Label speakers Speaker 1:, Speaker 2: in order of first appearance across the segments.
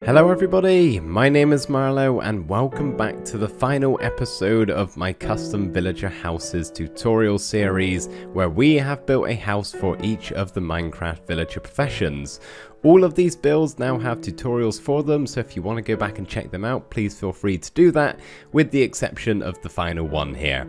Speaker 1: Hello everybody, my name is Marlo and welcome back to the final episode of my custom villager houses tutorial series where we have built a house for each of the Minecraft villager professions. All of these builds now have tutorials for them, so if you want to go back and check them out, please feel free to do that, with the exception of the final one here.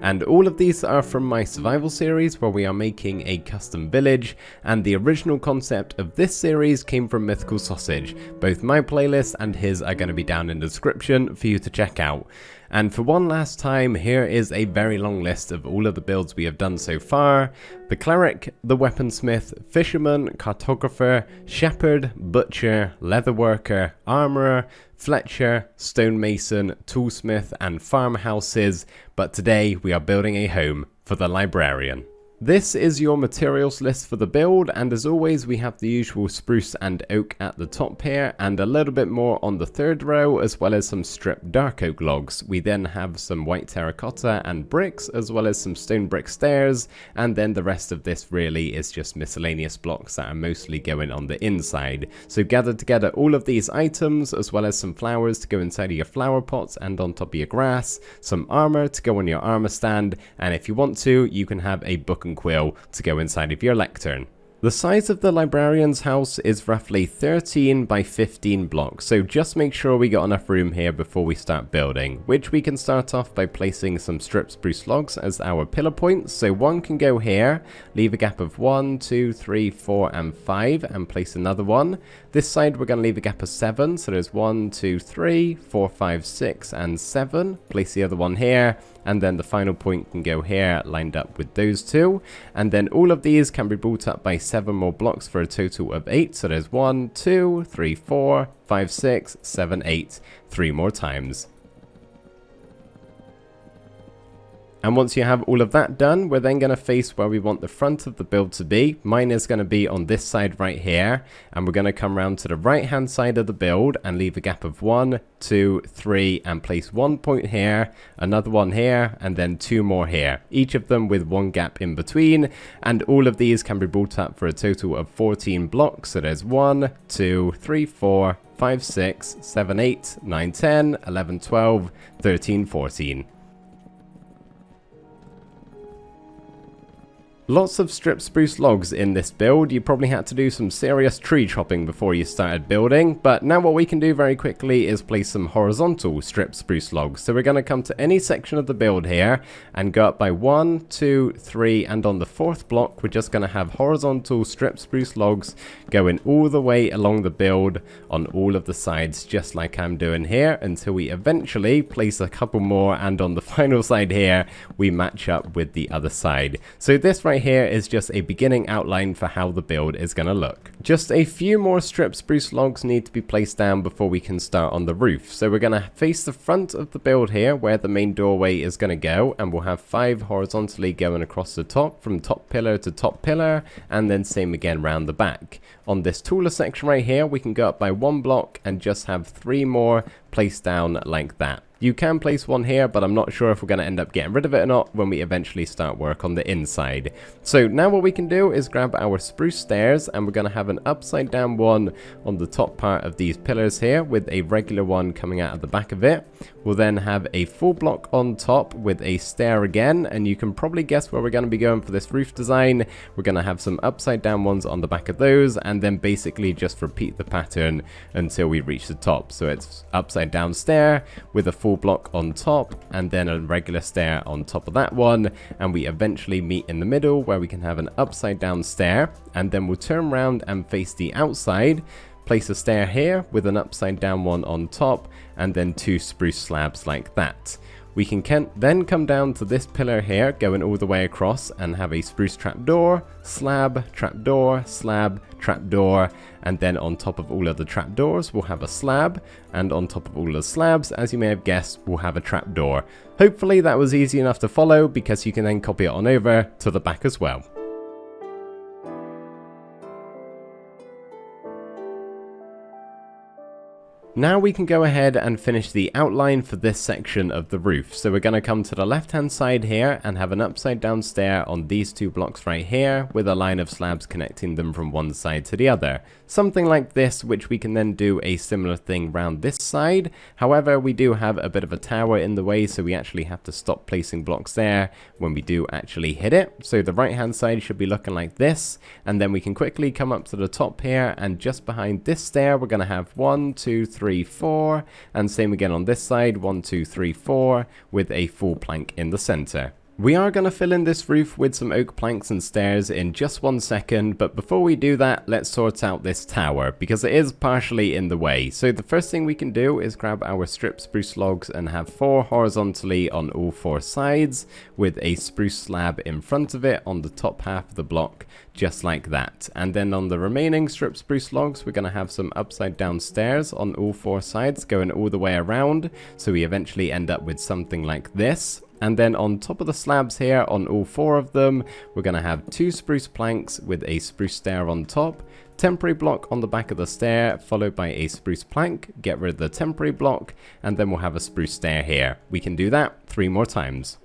Speaker 1: And all of these are from my survival series where we are making a custom village, and the original concept of this series came from Mythical Sausage. Both my playlist and his are going to be down in the description for you to check out. And for one last time, here is a very long list of all of the builds we have done so far. The Cleric, the Weaponsmith, Fisherman, Cartographer, Shepard, Butcher, Leatherworker, Armourer, Fletcher, Stonemason, Toolsmith and Farmhouses, but today we are building a home for the Librarian. This is your materials list for the build, and as always we have the usual spruce and oak at the top here, and a little bit more on the third row, as well as some stripped dark oak logs. We then have some white terracotta and bricks, as well as some stone brick stairs, and then the rest of this really is just miscellaneous blocks that are mostly going on the inside. So gathered together all of these items, as well as some flowers to go inside of your flower pots and on top of your grass, some armor to go on your armor stand, and if you want to, you can have a book and quill to go inside of your lectern. The size of the Librarian's house is roughly 13 by 15 blocks, so just make sure we got enough room here before we start building, which we can start off by placing some stripped spruce logs as our pillar points. So one can go here, leave a gap of 1, 2, 3, 4 and 5 and place another one. This side we're going to leave a gap of 7, so there's 1, 2, 3, 4, 5, 6 and 7. Place the other one here, and then the final point can go here lined up with those two, and then all of these can be brought up by 7 more blocks for a total of 8. So there's 1, 2, 3, 4, 5, 6, 7, 8, 3 more times. And once you have all of that done, we're then going to face where we want the front of the build to be. Mine is going to be on this side right here, and we're going to come around to the right hand side of the build and leave a gap of 1, 2, 3 and place one point here, another one here, and then 2 more here, each of them with 1 gap in between, and all of these can be brought up for a total of 14 blocks. So there's 1, 2, 3, 4, 5, 6, 7, 8, 9, 10, 11, 12, 13, 14. Lots of stripped spruce logs in this build. You probably had to do some serious tree chopping before you started building, but now what we can do very quickly is place some horizontal stripped spruce logs. So we're going to come to any section of the build here and go up by 1, 2, 3, and on the 4th block we're just going to have horizontal stripped spruce logs going all the way along the build on all of the sides, just like I'm doing here, until we eventually place a couple more, and on the final side here we match up with the other side. So this right here is just a beginning outline for how the build is going to look. Just a few more stripped spruce logs need to be placed down before we can start on the roof. So we're going to face the front of the build here where the main doorway is going to go, and we'll have 5 horizontally going across the top from top pillar to top pillar, and then same again round the back. On this taller section right here we can go up by 1 block and just have 3 more placed down like that. You can place one here, but I'm not sure if we're going to end up getting rid of it or not when we eventually start work on the inside. So now what we can do is grab our spruce stairs, and we're going to have an upside down one on the top part of these pillars here with a regular one coming out of the back of it. We'll then have a full block on top with a stair again, and you can probably guess where we're going to be going for this roof design. We're going to have some upside down ones on the back of those, and then basically just repeat the pattern until we reach the top. So it's upside down stair with a full block on top, and then a regular stair on top of that one, and we eventually meet in the middle where we can have an upside down stair, and then we'll turn around and face the outside, place a stair here with an upside down one on top, and then 2 spruce slabs like that. We can then come down to this pillar here, going all the way across, and have a spruce trapdoor, slab, trapdoor, and then on top of all of the trapdoors we'll have a slab, and on top of all of the slabs, as you may have guessed, we'll have a trapdoor. Hopefully that was easy enough to follow, because you can then copy it on over to the back as well. Now we can go ahead and finish the outline for this section of the roof. So we're going to come to the left hand side here and have an upside down stair on these two blocks right here with a line of slabs connecting them from one side to the other. Something like this, which we can then do a similar thing round this side. However, we do have a bit of a tower in the way, so we actually have to stop placing blocks there when we do actually hit it. So the right hand side should be looking like this, and then we can quickly come up to the top here, and just behind this stair we're going to have 1, 2, 3, 4, and same again on this side, 1, 2, 3, 4, with a full plank in the center. We are going to fill in this roof with some oak planks and stairs in just 1 second, but before we do that, let's sort out this tower, because it is partially in the way. So the first thing we can do is grab our strip spruce logs and have 4 horizontally on all 4 sides, with a spruce slab in front of it on the top half of the block, just like that. And then on the remaining strip spruce logs, we're going to have some upside down stairs on all 4 sides, going all the way around, so we eventually end up with something like this. And then on top of the slabs here, on all 4 of them, we're going to have 2 spruce planks with a spruce stair on top, temporary block on the back of the stair, followed by a spruce plank, get rid of the temporary block, and then we'll have a spruce stair here. We can do that 3 more times.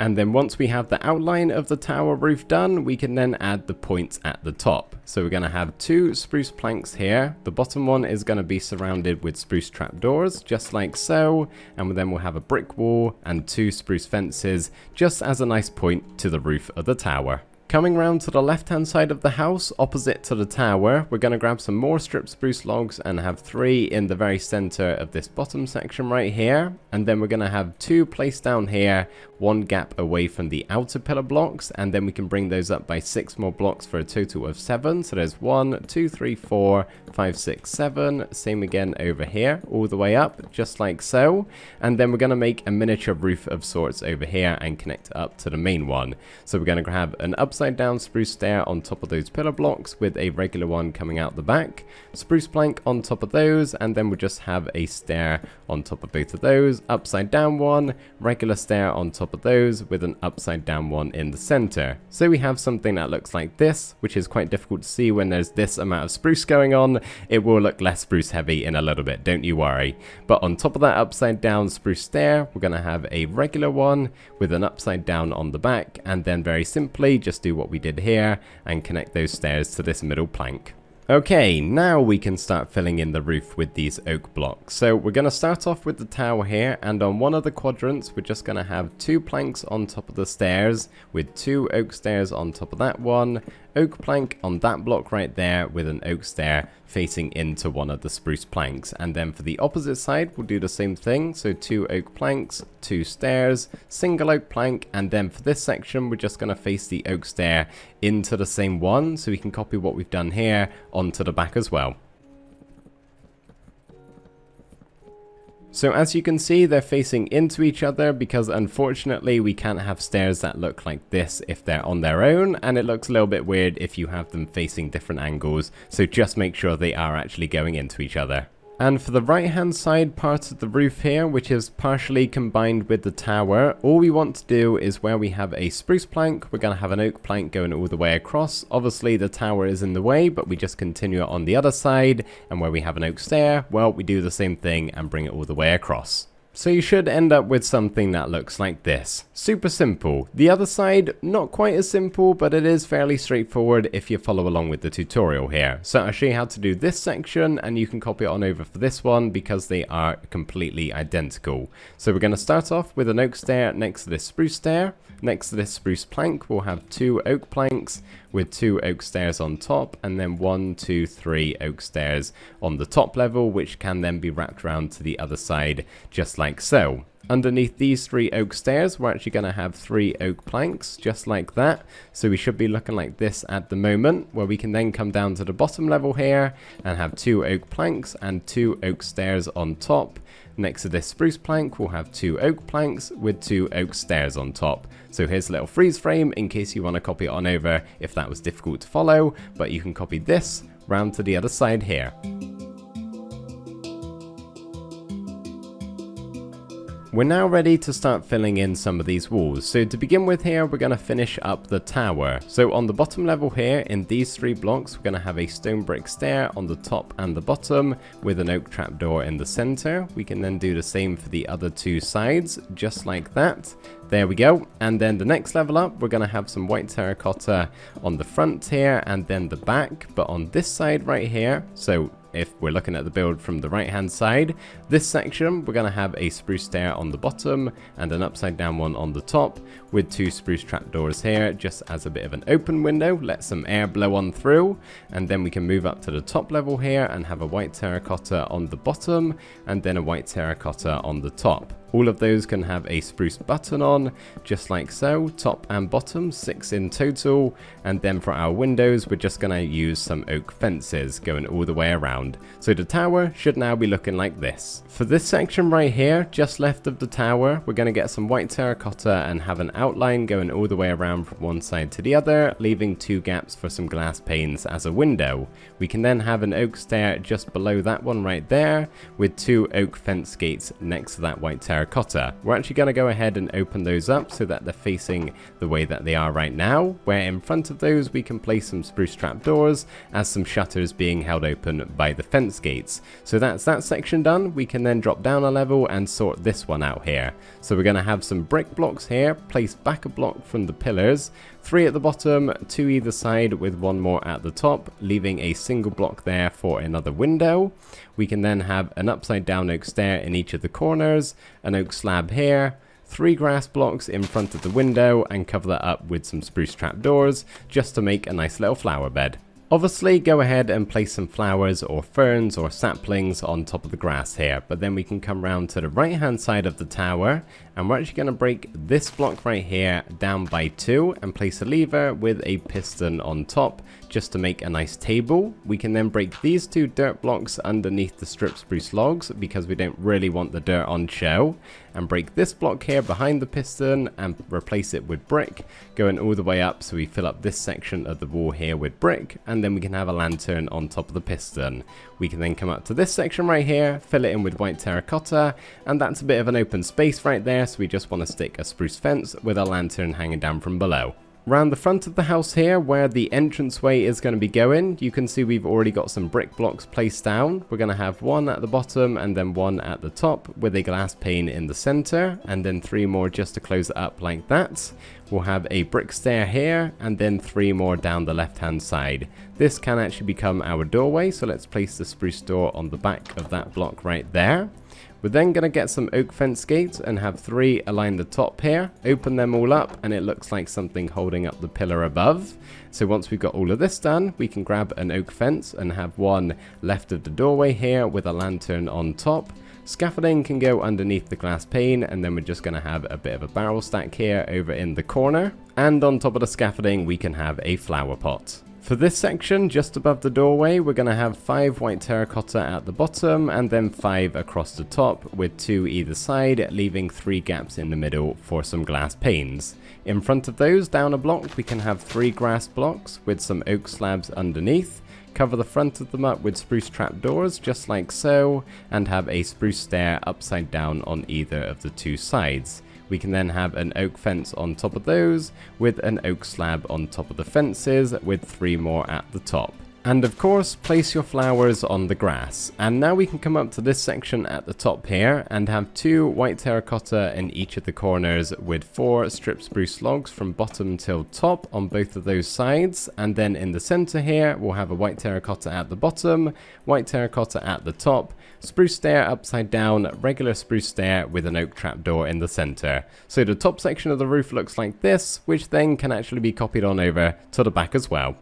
Speaker 1: And then once we have the outline of the tower roof done, we can then add the points at the top. So we're going to have 2 spruce planks here. The bottom one is going to be surrounded with spruce trapdoors, just like so. And then we'll have a brick wall and 2 spruce fences, just as a nice point to the roof of the tower. Coming round to the left hand side of the house, opposite to the tower, we're going to grab some more strip spruce logs and have 3 in the very center of this bottom section right here. And then we're going to have 2 placed down here, 1 gap away from the outer pillar blocks, and then we can bring those up by 6 more blocks for a total of 7. So there's 1, 2, 3, 4, 5, 6, 7. Same again over here, all the way up, just like so. And then we're going to make a miniature roof of sorts over here and connect it up to the main one. So we're going to grab an upside down spruce stair on top of those pillar blocks with a regular one coming out the back, spruce plank on top of those, and then we'll just have a stair on top of both of those, upside down one, regular stair on top of those with an upside down one in the center. So we have something that looks like this, which is quite difficult to see when there's this amount of spruce going on. It will look less spruce heavy in a little bit, don't you worry. But on top of that upside down spruce stair, we're going to have a regular one with an upside down on the back, and then very simply just do what we did here and connect those stairs to this middle plank. Okay, now we can start filling in the roof with these oak blocks. So we're going to start off with the tower here, and on one of the quadrants we're just going to have 2 planks on top of the stairs with 2 oak stairs on top of that one, oak plank on that block right there with an oak stair facing into one of the spruce planks. And then for the opposite side we'll do the same thing, so 2 oak planks, 2 stairs, single oak plank, and then for this section we're just going to face the oak stair into the same one, so we can copy what we've done here onto the back as well. So as you can see, they're facing into each other because unfortunately we can't have stairs that look like this if they're on their own, and it looks a little bit weird if you have them facing different angles, so just make sure they are actually going into each other. And for the right hand side part of the roof here, which is partially combined with the tower, all we want to do is where we have a spruce plank, we're going to have an oak plank going all the way across. Obviously the tower is in the way, but we just continue it on the other side, and where we have an oak stair, well, we do the same thing and bring it all the way across. So you should end up with something that looks like this. Super simple. The other side, not quite as simple, but it is fairly straightforward if you follow along with the tutorial here. So I'll show you how to do this section, and you can copy it on over for this one because they are completely identical. So we're going to start off with an oak stair next to this spruce stair. Next to this spruce plank, we'll have 2 oak planks with 2 oak stairs on top, and then 1, 2, 3 oak stairs on the top level, which can then be wrapped around to the other side, just like so. Underneath these 3 oak stairs, we're actually going to have 3 oak planks, just like that. So we should be looking like this at the moment, where we can then come down to the bottom level here and have 2 oak planks and 2 oak stairs on top. Next to this spruce plank, we'll have 2 oak planks with 2 oak stairs on top. So here's a little freeze frame in case you want to copy it on over if that was difficult to follow, but you can copy this round to the other side here. We're now ready to start filling in some of these walls. So to begin with here, we're going to finish up the tower. So on the bottom level here, in these 3 blocks, we're going to have a stone brick stair on the top and the bottom with an oak trapdoor in the center. We can then do the same for the other 2 sides, just like that. There we go. And then the next level up, we're going to have some white terracotta on the front here and then the back. But on this side right here, so if we're looking at the build from the right hand side, this section we're going to have a spruce stair on the bottom and an upside down one on the top with 2 spruce trapdoors here just as a bit of an open window, let some air blow on through, and then we can move up to the top level here and have a white terracotta on the bottom and then a white terracotta on the top. All of those can have a spruce button on, just like so, top and bottom, 6 in total. And then for our windows, we're just gonna use some oak fences going all the way around. So the tower should now be looking like this. For this section right here, just left of the tower, we're gonna get some white terracotta and have an outline going all the way around from one side to the other, leaving 2 gaps for some glass panes as a window. We can then have an oak stair just below that one right there, with 2 oak fence gates next to that white terracotta. We're actually going to go ahead and open those up so that they're facing the way that they are right now, where in front of those we can place some spruce trapdoors as some shutters being held open by the fence gates. So that's that section done. We can then drop down a level and sort this one out here. So we're going to have some brick blocks here, placed back a block from the pillars, 3 at the bottom, 2 either side with 1 more at the top, leaving a single block there for another window. We can then have an upside down oak stair in each of the corners, an oak slab here, 3 grass blocks in front of the window, and cover that up with some spruce trapdoors just to make a nice little flower bed. Obviously, go ahead and place some flowers or ferns or saplings on top of the grass here, but then we can come round to the right hand side of the tower and we're actually going to break this block right here down by 2 and place a lever with a piston on top just to make a nice table. We can then break these 2 dirt blocks underneath the strip spruce logs because we don't really want the dirt on show, and break this block here behind the piston and replace it with brick going all the way up, so we fill up this section of the wall here with brick, and then we can have a lantern on top of the piston. We can then come up to this section right here, fill it in with white terracotta, and that's a bit of an open space right there, so we just want to stick a spruce fence with a lantern hanging down from below. Round the front of the house here, where the entranceway is going to be going, you can see we've already got some brick blocks placed down. We're going to have 1 at the bottom and then 1 at the top with a glass pane in the center, and then 3 more just to close it up like that. We'll have a brick stair here and then 3 more down the left hand side. This can actually become our doorway, so let's place the spruce door on the back of that block right there. We're then going to get some oak fence gates and have 3 align the top here, open them all up, and it looks like something holding up the pillar above. So once we've got all of this done, we can grab an oak fence and have 1 left of the doorway here with a lantern on top. Scaffolding can go underneath the glass pane, and then we're just going to have a bit of a barrel stack here over in the corner. And on top of the scaffolding, we can have a flower pot. For this section, just above the doorway, we're going to have 5 white terracotta at the bottom and then 5 across the top with 2 either side, leaving 3 gaps in the middle for some glass panes. In front of those, down a block, we can have 3 grass blocks with some oak slabs underneath. Cover the front of them up with spruce trapdoors, just like so, and have a spruce stair upside down on either of the 2 sides. We can then have an oak fence on top of those, with an oak slab on top of the fences, with 3 more at the top. And of course, place your flowers on the grass. And now we can come up to this section at the top here and have 2 white terracotta in each of the corners with 4 strip spruce logs from bottom till top on both of those sides. And then in the center here, we'll have a white terracotta at the bottom, white terracotta at the top, spruce stair upside down, regular spruce stair with an oak trapdoor in the center. So the top section of the roof looks like this, which then can actually be copied on over to the back as well.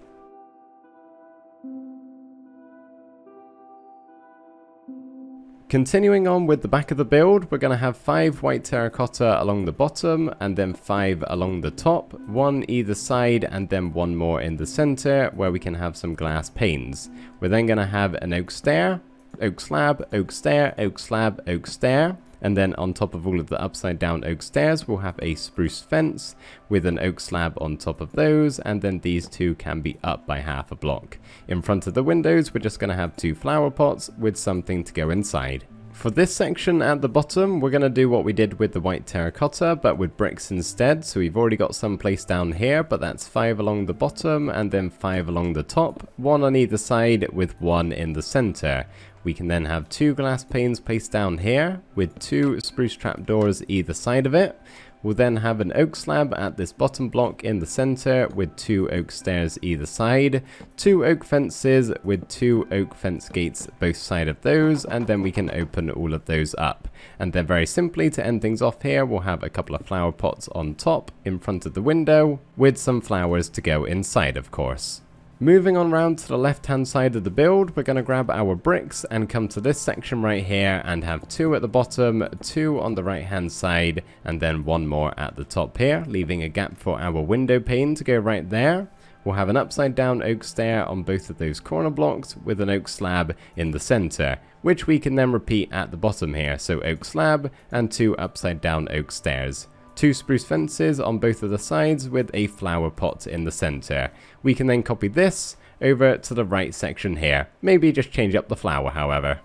Speaker 1: Continuing on with the back of the build, we're going to have 5 white terracotta along the bottom and then 5 along the top, 1 either side and then 1 more in the center where we can have some glass panes. We're then going to have an oak stair, oak slab, oak stair, oak slab, oak stair. And then on top of all of the upside down oak stairs, we'll have a spruce fence with an oak slab on top of those, and then these 2 can be up by half a block. In front of the windows, we're just going to have 2 flower pots with something to go inside. For this section at the bottom, we're going to do what we did with the white terracotta, but with bricks instead. So we've already got some placed down here, but that's 5 along the bottom and then 5 along the top, 1 on either side with 1 in the center. We can then have 2 glass panes placed down here with 2 spruce trapdoors either side of it. We'll then have an oak slab at this bottom block in the center with 2 oak stairs either side, 2 oak fences with 2 oak fence gates both side of those, and then we can open all of those up. And then very simply, to end things off here, we'll have a couple of flower pots on top in front of the window with some flowers to go inside, of course. Moving on round to the left hand side of the build, we're going to grab our bricks and come to this section right here and have 2 at the bottom, 2 on the right hand side, and then 1 more at the top here, leaving a gap for our window pane to go right there. We'll have an upside down oak stair on both of those corner blocks with an oak slab in the center, which we can then repeat at the bottom here, so oak slab and 2 upside down oak stairs. 2 spruce fences on both of the sides with a flower pot in the center. We can then copy this over to the right section here. Maybe just change up the flower, however.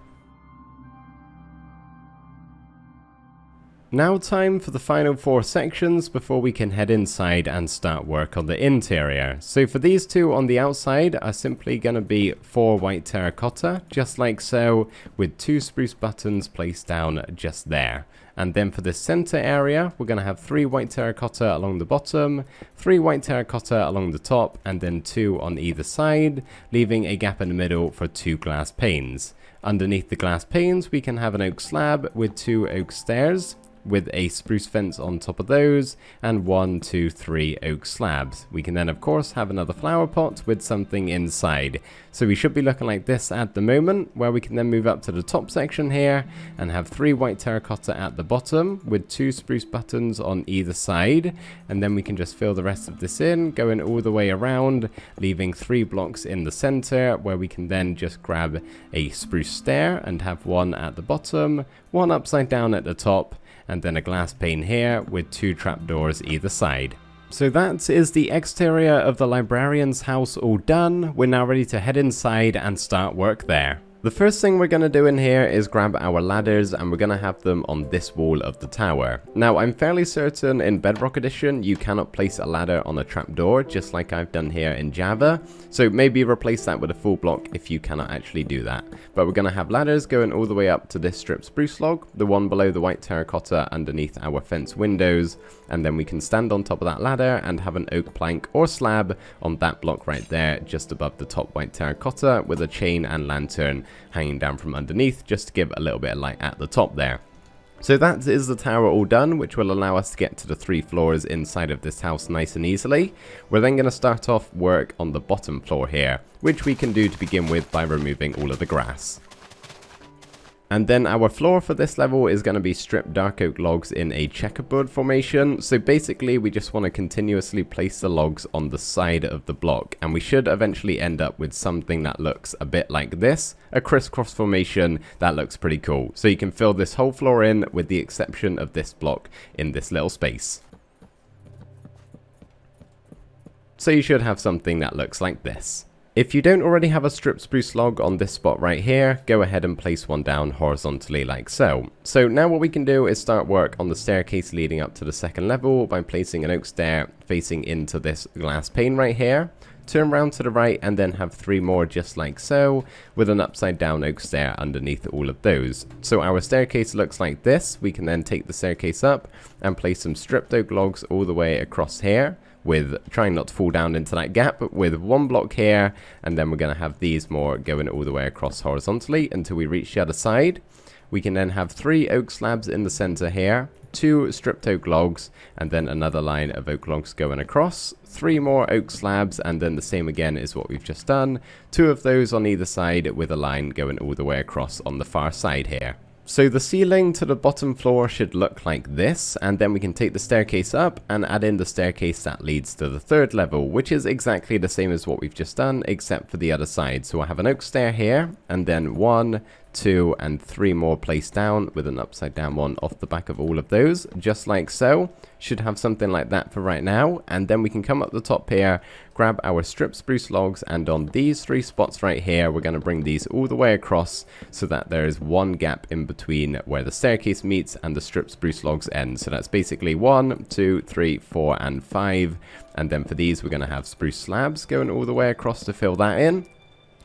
Speaker 1: Now time for the final 4 sections before we can head inside and start work on the interior. So for these 2 on the outside are simply going to be 4 white terracotta, just like so, with 2 spruce buttons placed down just there. And then for this center area, we're going to have 3 white terracotta along the bottom, 3 white terracotta along the top, and then 2 on either side, leaving a gap in the middle for 2 glass panes. Underneath the glass panes, we can have an oak slab with 2 oak stairs, with a spruce fence on top of those, and 1, 2, 3 oak slabs. We can then of course have another flower pot with something inside. So we should be looking like this at the moment, where we can then move up to the top section here and have 3 white terracotta at the bottom with 2 spruce buttons on either side, and then we can just fill the rest of this in, going all the way around, leaving 3 blocks in the center, where we can then just grab a spruce stair and have 1 at the bottom, 1 upside down at the top, and then a glass pane here with 2 trapdoors either side. So that is the exterior of the librarian's house all done. We're now ready to head inside and start work there. The first thing we're going to do in here is grab our ladders, and we're going to have them on this wall of the tower. Now I'm fairly certain in Bedrock Edition you cannot place a ladder on a trapdoor, just like I've done here in Java, so maybe replace that with a full block if you cannot actually do that. But we're going to have ladders going all the way up to this strip spruce log, the one below the white terracotta underneath our fence windows, and then we can stand on top of that ladder and have an oak plank or slab on that block right there just above the top white terracotta with a chain and lantern hanging down from underneath just to give a little bit of light at the top there. So that is the tower all done, which will allow us to get to the 3 floors inside of this house nice and easily. We're then going to start off work on the bottom floor here, which we can do to begin with by removing all of the grass. And then our floor for this level is going to be stripped dark oak logs in a checkerboard formation. So basically we just want to continuously place the logs on the side of the block, and we should eventually end up with something that looks a bit like this, a crisscross formation that looks pretty cool. So you can fill this whole floor in with the exception of this block in this little space. So you should have something that looks like this. If you don't already have a strip spruce log on this spot right here, go ahead and place one down horizontally like so. So now what we can do is start work on the staircase leading up to the second level by placing an oak stair facing into this glass pane right here. Turn round to the right and then have 3 more just like so, with an upside down oak stair underneath all of those. So our staircase looks like this. We can then take the staircase up and place some stripped oak logs all the way across here, with trying not to fall down into that gap, with 1 block here, and then we're going to have these more going all the way across horizontally until we reach the other side. We can then have 3 oak slabs in the center here, 2 stripped oak logs, and then another line of oak logs going across, 3 more oak slabs, and then the same again is what we've just done, 2 of those on either side with a line going all the way across on the far side here. So the ceiling to the bottom floor should look like this, and then we can take the staircase up and add in the staircase that leads to the 3rd level, which is exactly the same as what we've just done except for the other side. So I have an oak stair here, and then 1, 2, and 3 more placed down with an upside down one off the back of all of those, just like so. Should have something like that for right now, and then we can come up the top here, grab our strip spruce logs, and on these 3 spots right here, we're going to bring these all the way across so that there is one gap in between where the staircase meets and the strip spruce logs end. So that's basically 1, 2, 3, 4, and 5. And then for these, we're going to have spruce slabs going all the way across to fill that in.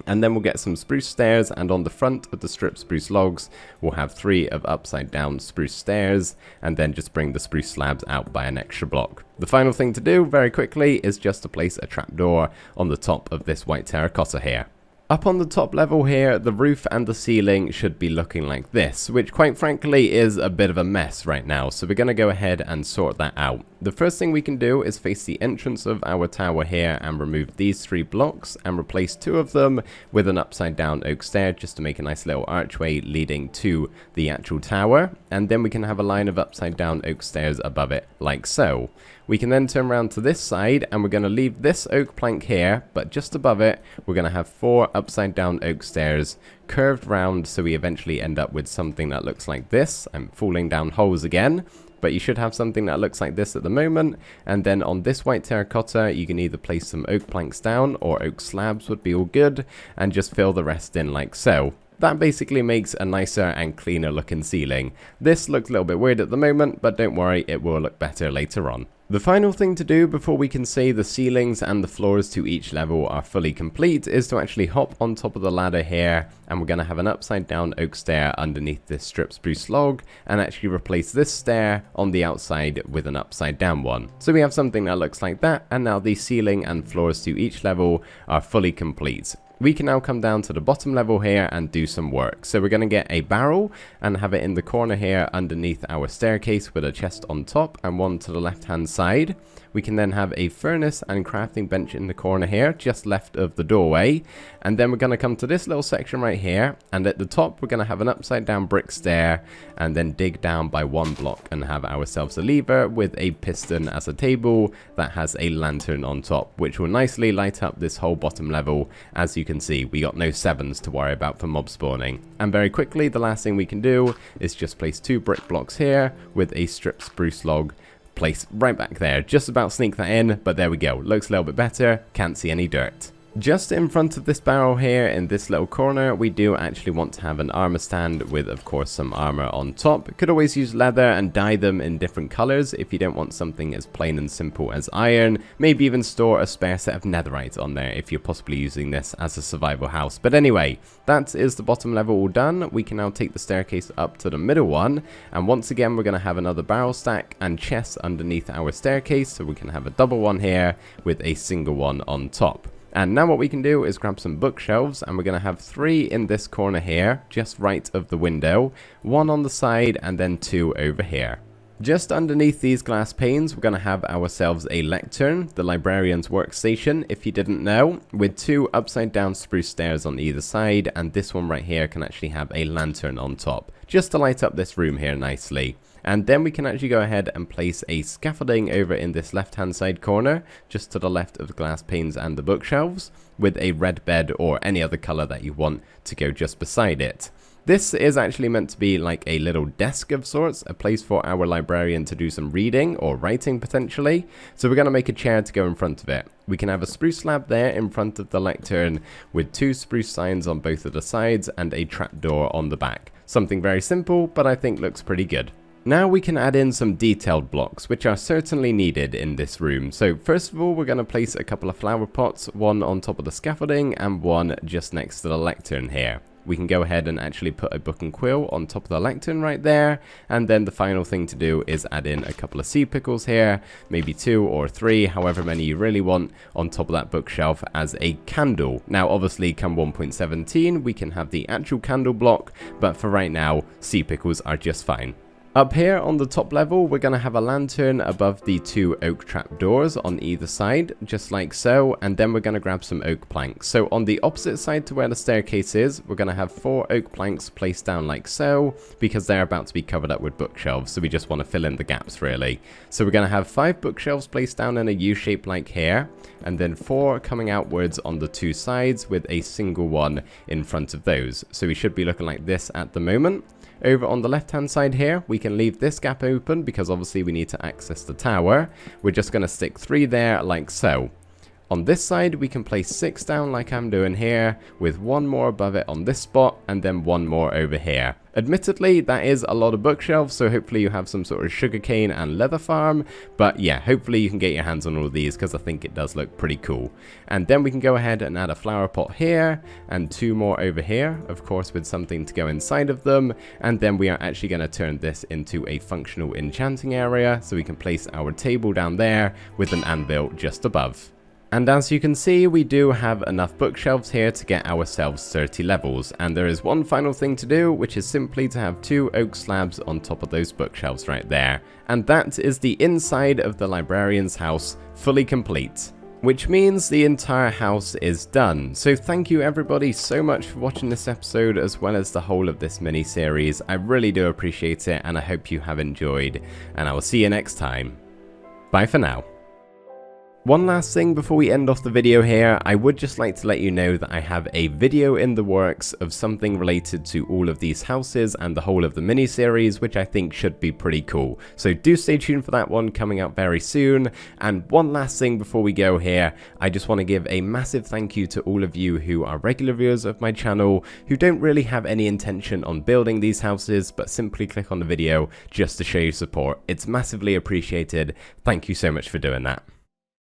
Speaker 1: And then we'll get some spruce stairs, and on the front of the strip spruce logs, we'll have 3 of upside down spruce stairs, and then just bring the spruce slabs out by an extra block. The final thing to do very quickly is just to place a trapdoor on the top of this white terracotta here. Up on the top level here, the roof and the ceiling should be looking like this, which quite frankly is a bit of a mess right now, so we're going to go ahead and sort that out. The first thing we can do is face the entrance of our tower here and remove these 3 blocks and replace 2 of them with an upside down oak stair just to make a nice little archway leading to the actual tower, and then we can have a line of upside down oak stairs above it like so. We can then turn around to this side and we're going to leave this oak plank here, but just above it we're going to have 4 upside down oak stairs curved round, so we eventually end up with something that looks like this. I'm falling down holes again, but you should have something that looks like this at the moment. And then on this white terracotta, you can either place some oak planks down or oak slabs would be all good, and just fill the rest in like so. That basically makes a nicer and cleaner looking ceiling. This looks a little bit weird at the moment, but don't worry, it will look better later on. The final thing to do before we can say the ceilings and the floors to each level are fully complete is to actually hop on top of the ladder here, and we're going to have an upside down oak stair underneath this strip spruce log, and actually replace this stair on the outside with an upside down one. So we have something that looks like that, and now the ceiling and floors to each level are fully complete. We can now come down to the bottom level here and do some work. So we're going to get a barrel and have it in the corner here underneath our staircase with a chest on top and one to the left hand side. We can then have a furnace and crafting bench in the corner here, just left of the doorway. And then we're going to come to this little section right here, and at the top we're going to have an upside down brick stair, and then dig down by 1 block and have ourselves a lever with a piston as a table that has a lantern on top, which will nicely light up this whole bottom level. As you can see, we got no 7s to worry about for mob spawning. And very quickly, the last thing we can do is just place 2 brick blocks here with a strip spruce log place right back there. Just about sneak that in, but there we go. Looks a little bit better. Can't see any dirt. Just in front of this barrel here in this little corner, we do actually want to have an armor stand with, of course, some armor on top. Could always use leather and dye them in different colors if you don't want something as plain and simple as iron. Maybe even store a spare set of netherite on there if you're possibly using this as a survival house. But anyway, that is the bottom level all done. We can now take the staircase up to the middle one, and once again we're going to have another barrel stack and chests underneath our staircase, so we can have a double one here with a single one on top. And now what we can do is grab some bookshelves, and we're going to have 3 in this corner here, just right of the window, 1 on the side, and then 2 over here. Just underneath these glass panes, we're going to have ourselves a lectern, the librarian's workstation, if you didn't know, with 2 upside down spruce stairs on either side, and this one right here can actually have a lantern on top, just to light up this room here nicely. And then we can actually go ahead and place a scaffolding over in this left hand side corner, just to the left of the glass panes and the bookshelves, with a red bed or any other color that you want to go just beside it. This is actually meant to be like a little desk of sorts, a place for our librarian to do some reading or writing potentially. So we're going to make a chair to go in front of it. We can have a spruce slab there in front of the lectern with 2 spruce signs on both of the sides and a trapdoor on the back. Something very simple, but I think looks pretty good. Now we can add in some detailed blocks, which are certainly needed in this room. So first of all, we're going to place a couple of flower pots, one on top of the scaffolding and one just next to the lectern here. We can go ahead and actually put a book and quill on top of the lectern right there. And then the final thing to do is add in a couple of sea pickles here, maybe 2 or 3, however many you really want, on top of that bookshelf as a candle. Now obviously come 1.17 we can have the actual candle block, but for right now sea pickles are just fine. Up here on the top level, we're going to have a lantern above the 2 oak trapdoors on either side, just like so, and then we're going to grab some oak planks. So on the opposite side to where the staircase is, we're going to have 4 oak planks placed down like so, because they're about to be covered up with bookshelves, so we just want to fill in the gaps really. So we're going to have 5 bookshelves placed down in a U shape like here, and then 4 coming outwards on the 2 sides with a single one in front of those. So we should be looking like this at the moment. Over on the left hand side here, we can leave this gap open because obviously we need to access the tower. We're just going to stick 3 there like so. On this side, we can place 6 down like I'm doing here, with 1 more above it on this spot, and then 1 more over here. Admittedly, that is a lot of bookshelves, so hopefully you have some sort of sugarcane and leather farm, but yeah, hopefully you can get your hands on all of these, because I think it does look pretty cool. And then we can go ahead and add a flower pot here, and 2 more over here, of course with something to go inside of them, and then we are actually going to turn this into a functional enchanting area, so we can place our table down there, with an anvil just above. And as you can see, we do have enough bookshelves here to get ourselves 30 levels, and there is one final thing to do, which is simply to have 2 oak slabs on top of those bookshelves right there. And that is the inside of the librarian's house fully complete. Which means the entire house is done. So thank you everybody so much for watching this episode as well as the whole of this mini-series. I really do appreciate it, and I hope you have enjoyed, and I will see you next time. Bye for now. One last thing before we end off the video here, I would just like to let you know that I have a video in the works of something related to all of these houses and the whole of the mini-series, which I think should be pretty cool. So do stay tuned for that one coming out very soon. And one last thing before we go here, I just want to give a massive thank you to all of you who are regular viewers of my channel, who don't really have any intention on building these houses, but simply click on the video just to show your support. It's massively appreciated. Thank you so much for doing that.